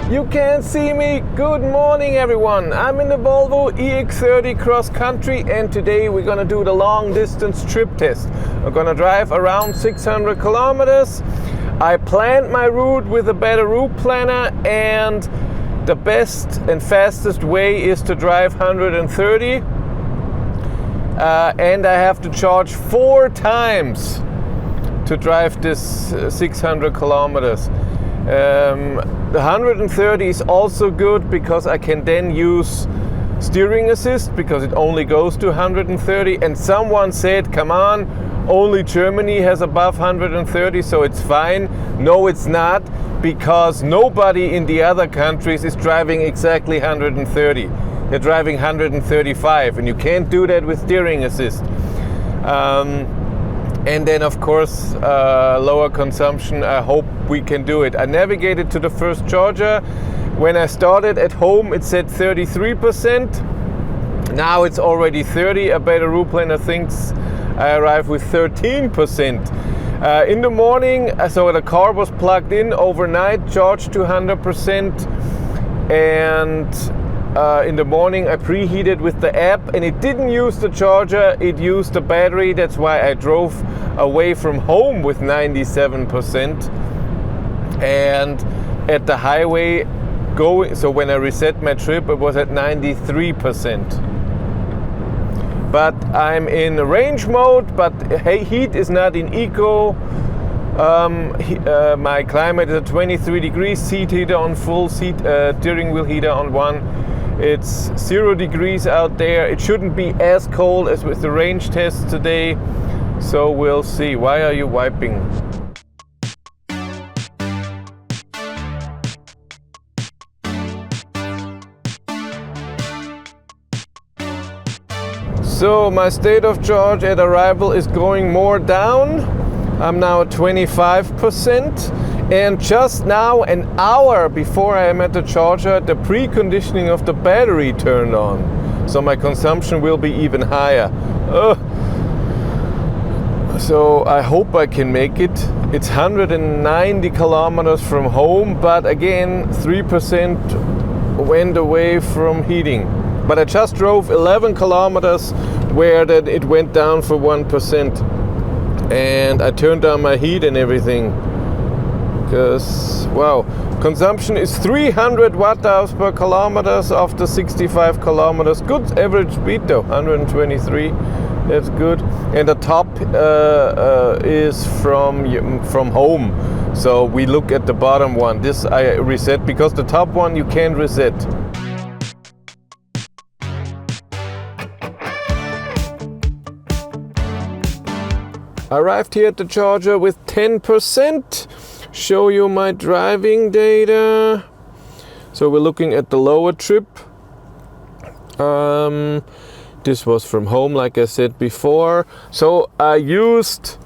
You can't see me. Good morning, everyone. I'm in the Volvo EX30 Cross Country, and today we're gonna do the long distance trip test. We're gonna drive around 600 kilometers. I planned my route with a Better Routeplanner, and the best and fastest way is to drive 130. And I have to charge 4 times to drive this 600 kilometers. The 130 is also good because I can then use steering assist because it only goes to 130, and someone said, come on, only Germany has above 130, so it's fine. No, it's not, because nobody in the other countries is driving exactly 130. They're driving 135, and you can't do that with steering assist. And then of course lower consumption. I hope we can do it. I navigated to the first charger. When I started at home it said 33%. Now it's already 30. A Better Routeplanner thinks I arrived with 13%. In the morning, so the car was plugged in overnight, charged to 100%, and in the morning I preheated with the app, and it didn't use the charger, it used the battery. That's why I drove away from home with 97%, and at the highway going, so when I reset my trip it was at 93%. But I'm in range mode, but heat is not in eco. My climate is at 23 degrees, seat heater on full, steering wheel heater on 1. It's 0 degrees out there. It shouldn't be as cold as with the range test today, so we'll see. Why are you wiping? So my state of charge at arrival is going more down. I'm now at 25%. And just now, an hour before I am at the charger, the preconditioning of the battery turned on. So my consumption will be even higher. So I hope I can make it. It's 190 kilometers from home, but again, 3% went away from heating. But I just drove 11 kilometers where that it went down for 1%. And I turned down my heat and everything. Because, wow, consumption is 300 watt-hours per kilometers after 65 kilometers. Good average speed though, 123. That's good. And the top is from home. So we look at the bottom one. This I reset because the top one you can't reset. Arrived here at the charger with 10%. Show you my driving data. So we're looking at the lower trip. This was from home, like I said before. So I used,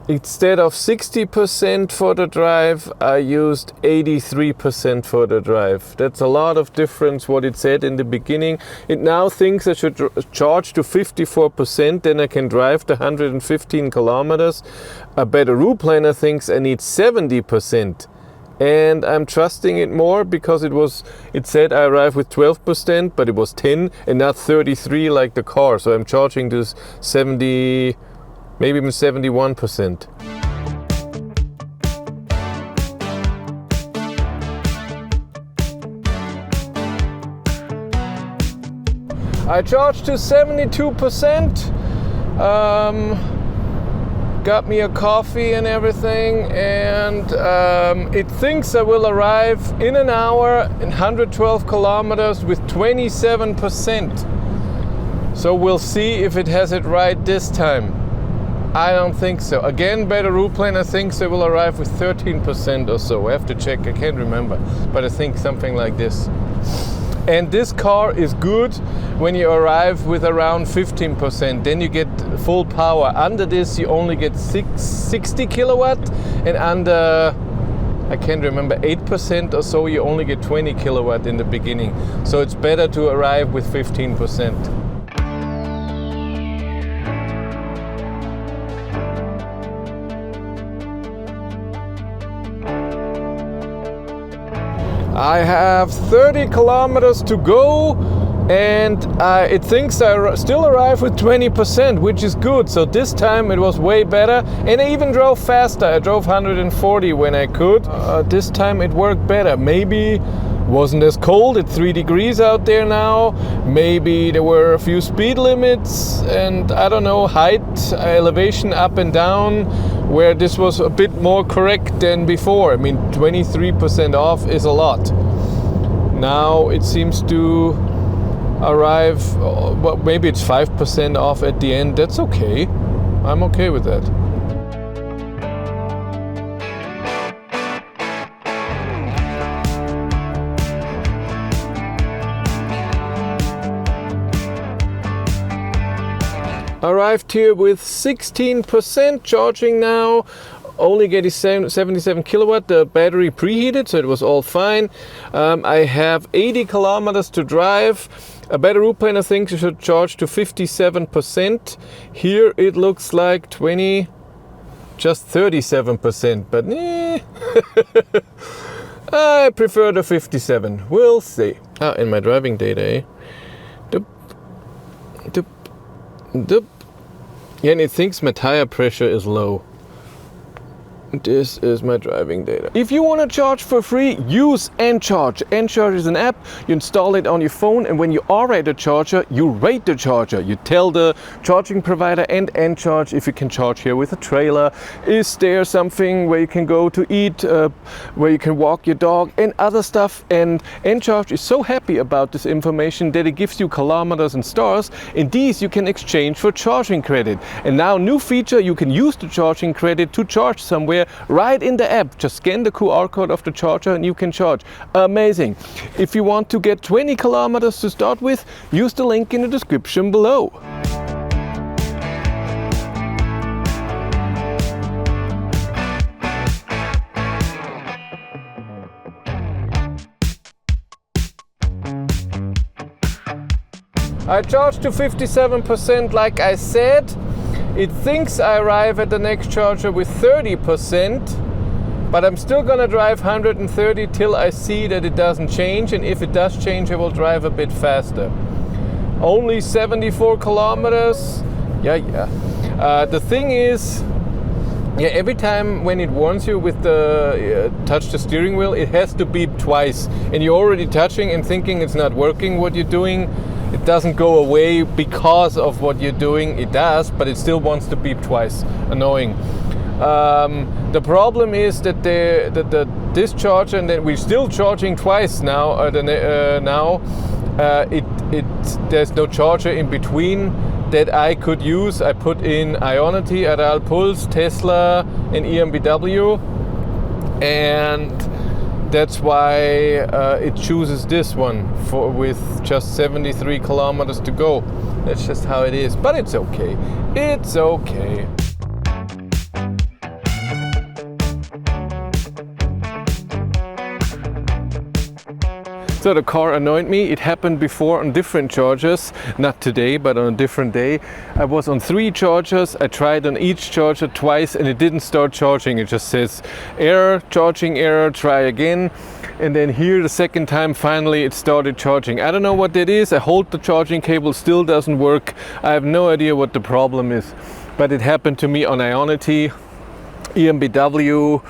instead of 60% for the drive, I used 83% for the drive. That's a lot of difference what it said in the beginning. It now thinks I should charge to 54%, then I can drive the 115 kilometers. A Better Routeplanner thinks I need 70%. And I'm trusting it more because it said I arrived with 12%, but it was 10 and not 33 like the car. So I'm charging this 70, maybe even 71%. I charged to 72%. Got me a coffee and everything, and it thinks I will arrive in an hour in 112 kilometers with 27%. So we'll see if it has it right this time. I don't think so. Again, Better Routeplanner thinks it will arrive with 13% or so. I have to check, I can't remember, but I think something like this. And this car is good when you arrive with around 15%, then you get full power. Under this you only get 60 kilowatt, and under, I can't remember, 8% or so you only get 20 kilowatt in the beginning. So it's better to arrive with 15%. I have 30 kilometers to go, and it thinks I still arrive with 20%, which is good. So this time it was way better, and I even drove faster. I drove 140 when I could. This time it worked better. Maybe wasn't as cold, it's 3 degrees out there now. Maybe there were a few speed limits and I don't know, height, elevation up and down, where this was a bit more correct than before. I mean, 23% off is a lot. Now it seems to arrive, well, maybe it's 5% off at the end. That's okay. I'm okay with that. Arrived here with 16% charging now, only getting 77 kilowatt, the battery preheated, so it was all fine. I have 80 kilometers to drive. A Better Routeplanner thinks you should charge to 57%. Here it looks like just 37%, but I prefer the 57. We'll see. In my driving data, eh? Yeah, and it thinks my tire pressure is low. This is my driving data. If you want to charge for free, use Encharge. Encharge is an app. You install it on your phone, and when you are at a charger, you rate the charger. You tell the charging provider and Encharge if you can charge here with a trailer. Is there something where you can go to eat, where you can walk your dog and other stuff. And Encharge is so happy about this information that it gives you kilometers and stars, and these you can exchange for charging credit. And now new feature, you can use the charging credit to charge somewhere right in the app. Just scan the QR code of the charger and you can charge. Amazing. If you want to get 20 kilometers to start with, use the link in the description below. I charged to 57% like I said. It thinks I arrive at the next charger with 30%, but I'm still gonna drive 130 till I see that it doesn't change, and if it does change I will drive a bit faster. Only 74 kilometers. The thing is, every time when it warns you with the touch the steering wheel, it has to beep twice, and you're already touching and thinking it's not working what you're doing. It doesn't go away because of what you're doing. It does, but it still wants to beep twice. Annoying. The problem is that this charger, and then we're still charging twice now. There's no charger in between that I could use. I put in Ionity, Aral Pulse, Tesla, and EMBW, and that's why it chooses this one with just 73 kilometers to go. That's just how it is, but it's okay. It's okay. So the car annoyed me. It happened before on different chargers, not today, but on a different day. I was on 3 chargers. I tried on each charger twice and it didn't start charging. It just says error, charging error, try again. And then here the second time, finally it started charging. I don't know what that is. I hold the charging cable, still doesn't work. I have no idea what the problem is, but it happened to me on Ionity, EMBW,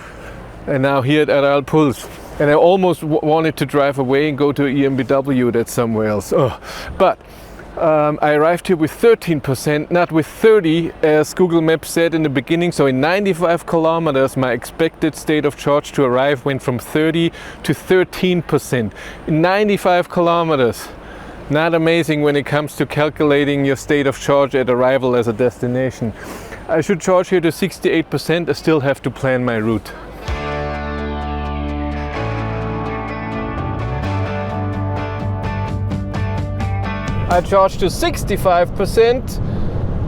and now here at Aral Pulse. And I almost wanted to drive away and go to EMBW, that's somewhere else. But I arrived here with 13%, not with 30, as Google Maps said in the beginning. So in 95 kilometers, my expected state of charge to arrive went from 30 to 13%. In 95 kilometers. Not amazing when it comes to calculating your state of charge at arrival as a destination. I should charge here to 68%. I still have to plan my route. I charged to 65%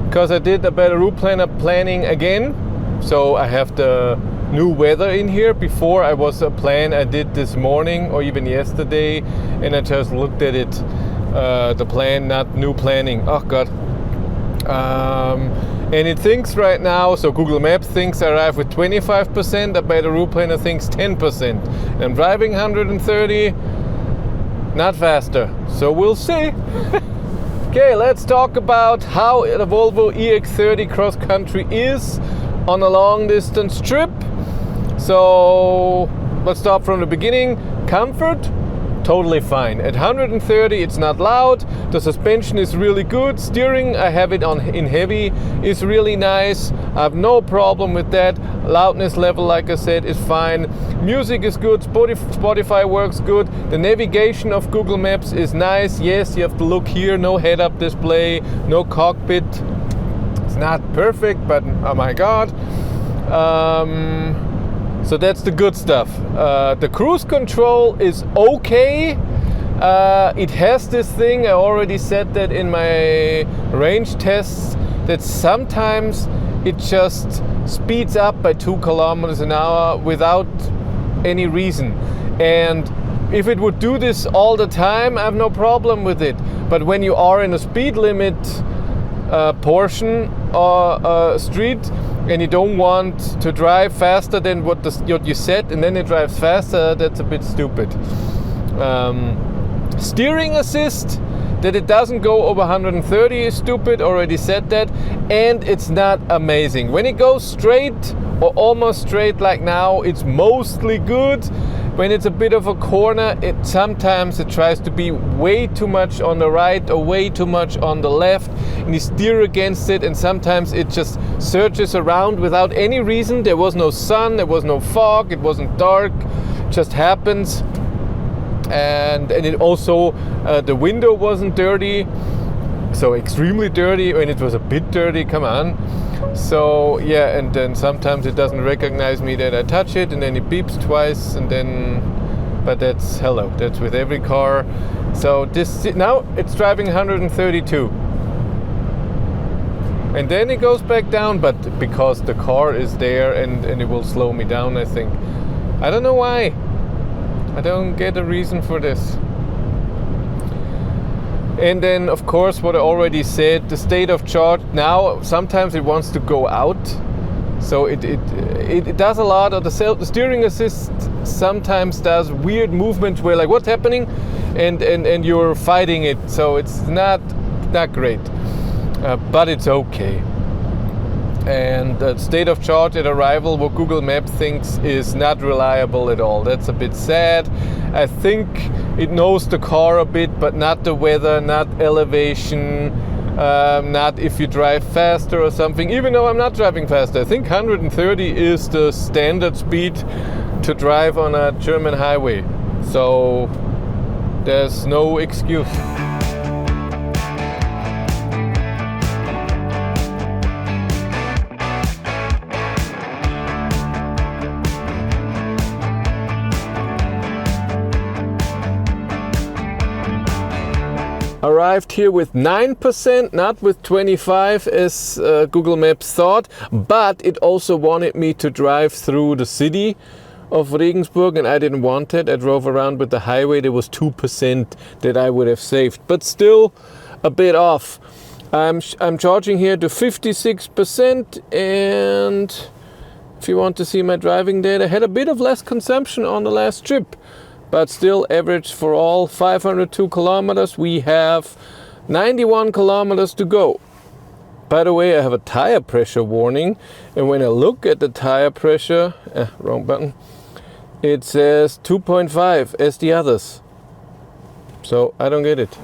because I did a Better Routeplanner planning again. So I have the new weather in here. Before I was a plan I did this morning or even yesterday, and I just looked at it, the plan, not new planning. Oh God. And it thinks right now, so Google Maps thinks I arrive with 25%, A Better Routeplanner thinks 10%. And I'm driving 130, not faster. So we'll see. Okay, let's talk about how the Volvo EX30 Cross Country is on a long distance trip. So let's start from the beginning. Comfort, totally fine. At 130 it's not loud, the suspension is really good, steering, I have it in heavy, is really nice. I have no problem with that. Loudness level, like I said, is fine. Music is good, Spotify works good. The navigation of Google Maps is nice. Yes, you have to look here, no head-up display, no cockpit. It's not perfect, but oh my god. So that's the good stuff. The cruise control is okay. It has this thing, I already said that in my range tests, that sometimes it just speeds up by 2 kilometers an hour without any reason. And if it would do this all the time, I have no problem with it. But when you are in a speed limit portion or street, and you don't want to drive faster than what you set, and then it drives faster, that's a bit stupid. Steering assist, that it doesn't go over 130 is stupid, already said that, and it's not amazing. When it goes straight or almost straight like now, it's mostly good. When it's a bit of a corner, sometimes it tries to be way too much on the right or way too much on the left, and you steer against it, and sometimes it just surges around without any reason. There was no sun, there was no fog, it wasn't dark, it just happens. And it also, the window wasn't dirty, so extremely dirty, when it was a bit dirty, come on. So yeah, and then sometimes it doesn't recognize me that I touch it, and then it beeps twice, and then, but that's hello, that's with every car. So this, now it's driving 132, and then it goes back down, but because the car is there, and it will slow me down, I think. I don't know why. I don't get a reason for this. And then, of course, what I already said, the state of charge. Now, sometimes it wants to go out. So it does a lot of the steering assist sometimes does weird movements where like, what's happening? And you're fighting it. So it's not great. But it's okay. And the state of charge at arrival, what Google Maps thinks is not reliable at all. That's a bit sad. I think it knows the car a bit, but not the weather, not elevation, not if you drive faster or something, even though I'm not driving faster. I think 130 is the standard speed to drive on a German highway. So there's no excuse. Arrived here with 9%, not with 25 as Google Maps thought, but it also wanted me to drive through the city of Regensburg, and I didn't want it. I drove around with the highway. There was 2% that I would have saved, but still a bit off. I'm charging here to 56%, and if you want to see my driving data, I had a bit of less consumption on the last trip. But still average for all 502 kilometers. We have 91 kilometers to go. By the way, I have a tire pressure warning, and when I look at the tire pressure, wrong button, it says 2.5 as the others. So I don't get it.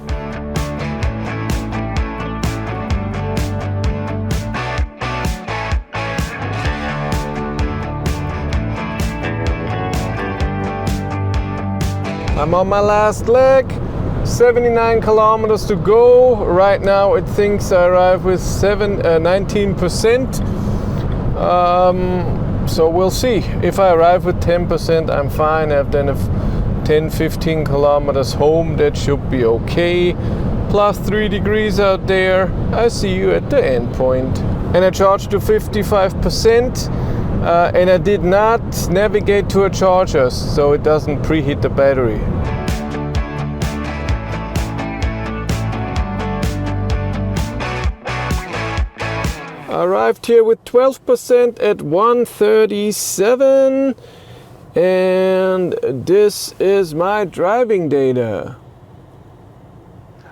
I'm on my last leg, 79 kilometers to go. Right now it thinks I arrive with 19%. So we'll see. If I arrive with 10%, I'm fine. I've done 10-15 kilometers home. That should be okay. Plus 3 degrees out there. I see you at the end point. And I charged to 55%. And I did not navigate to a charger, so it doesn't preheat the battery. arrived here with 12% at 1:37, and this is my driving data.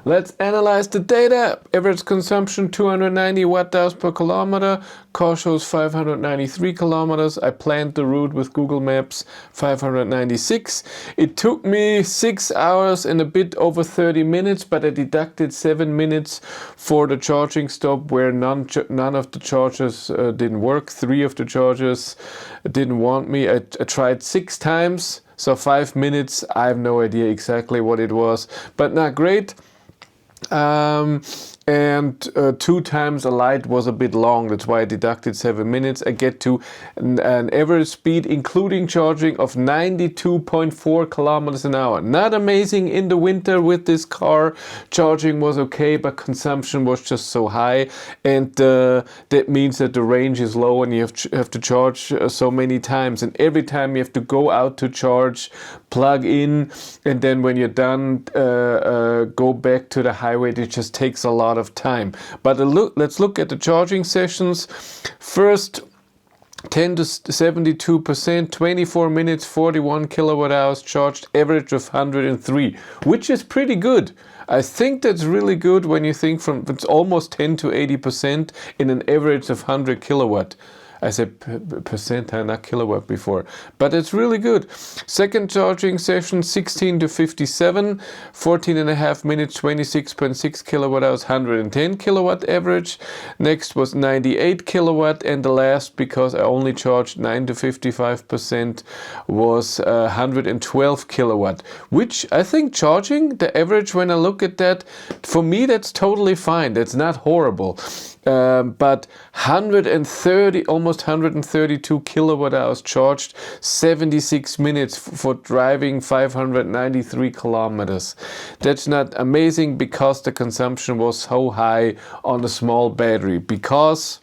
Let's analyze the data. Average consumption 290 watt-hours per kilometer. Car shows 593 kilometers. I planned the route with Google Maps 596. It took me 6 hours and a bit over 30 minutes, but I deducted 7 minutes for the charging stop where none of the chargers didn't work. 3 of the chargers didn't want me. I tried 6 times, so 5 minutes. I have no idea exactly what it was, but not great. And 2 times a light was a bit long. That's why I deducted 7 minutes. I get to an average speed including charging of 92.4 kilometers an hour. Not amazing in the winter with this car. Charging was okay, but consumption was just so high, and that means that the range is low and you have to charge so many times, and every time you have to go out to charge, plug in, and then when you're done go back to the highway. It just takes a lot of time. But let's look at the charging sessions. First, 10 to 72%, 24 minutes, 41 kilowatt hours charged, average of 103, which is pretty good. I think that's really good when you think it's almost 10 to 80% in an average of 100 kilowatt. I said percent, not kilowatt before, but it's really good. Second charging session, 16 to 57, 14.5 minutes, 26.6 kilowatt hours, 110 kilowatt average. Next was 98 kilowatt, and the last, because I only charged 9 to 55%, was 112 kilowatt, which I think charging, the average when I look at that, for me that's totally fine. That's not horrible. But 130, almost 132 kilowatt hours charged, 76 minutes for driving 593 kilometers. That's not amazing because the consumption was so high on a small battery, because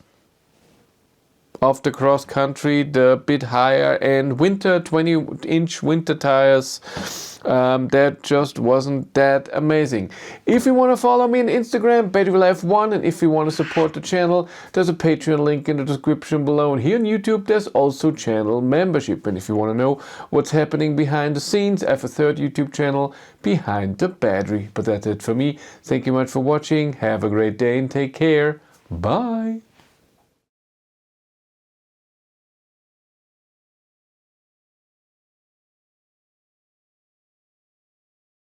of the cross country, the bit higher, and winter 20-inch winter tires. That just wasn't that amazing. If you want to follow me on Instagram, BatteryLife1, and if you want to support the channel, there's a Patreon link in the description below. And here on YouTube, there's also channel membership. And if you want to know what's happening behind the scenes, I have a third YouTube channel, Behind the Battery. But that's it for me. Thank you much for watching. Have a great day and take care. Bye.